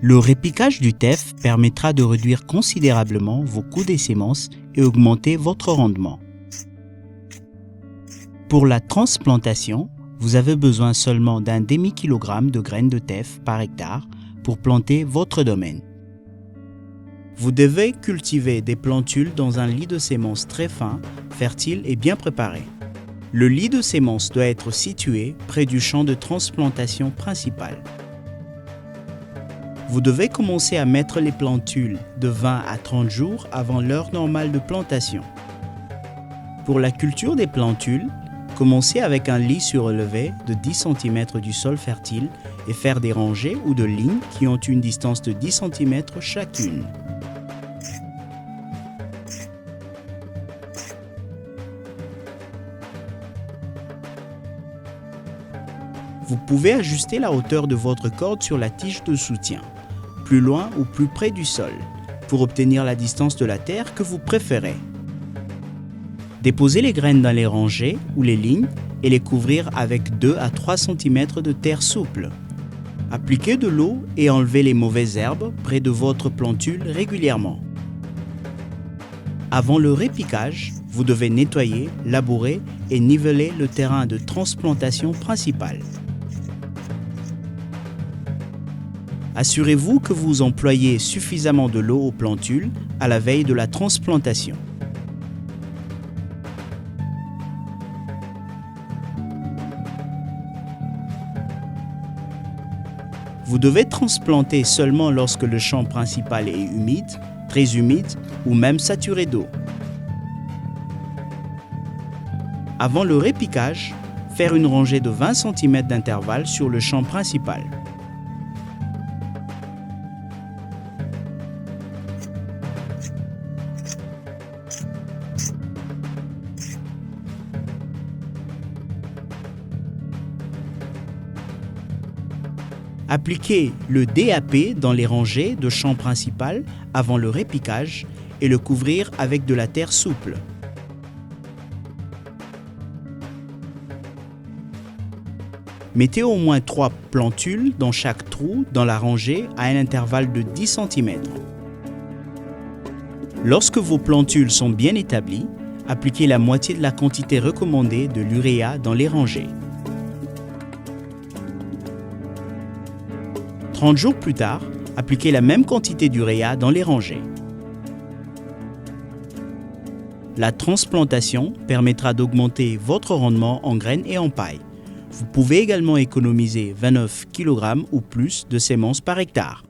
Le répiquage du teff permettra de réduire considérablement vos coûts des semences et augmenter votre rendement. Pour la transplantation, vous avez besoin seulement d'un demi-kilogramme de graines de teff par hectare pour planter votre domaine. Vous devez cultiver des plantules dans un lit de semences très fin, fertile et bien préparé. Le lit de semences doit être situé près du champ de transplantation principal. Vous devez commencer à mettre les plantules de 20 à 30 jours avant l'heure normale de plantation. Pour la culture des plantules, commencez avec un lit surélevé de 10 cm du sol fertile et faire des rangées ou de lignes qui ont une distance de 10 cm chacune. Vous pouvez ajuster la hauteur de votre corde sur la tige de soutien, plus loin ou plus près du sol, pour obtenir la distance de la terre que vous préférez. Déposez les graines dans les rangées ou les lignes et les couvrir avec 2 à 3 cm de terre souple. Appliquez de l'eau et enlevez les mauvaises herbes près de votre plantule régulièrement. Avant le répiquage, vous devez nettoyer, labourer et niveler le terrain de transplantation principal. Assurez-vous que vous employez suffisamment de l'eau aux plantules à la veille de la transplantation. Vous devez transplanter seulement lorsque le champ principal est humide, très humide ou même saturé d'eau. Avant le répiquage, faire une rangée de 20 cm d'intervalle sur le champ principal. Appliquez le DAP dans les rangées de champ principal avant le répiquage et le couvrir avec de la terre souple. Mettez au moins 3 plantules dans chaque trou dans la rangée à un intervalle de 10 cm. Lorsque vos plantules sont bien établies, appliquez la moitié de la quantité recommandée de l'uréa dans les rangées. 30 jours plus tard, appliquez la même quantité d'uréa dans les rangées. La transplantation permettra d'augmenter votre rendement en graines et en paille. Vous pouvez également économiser 29 kg ou plus de semences par hectare.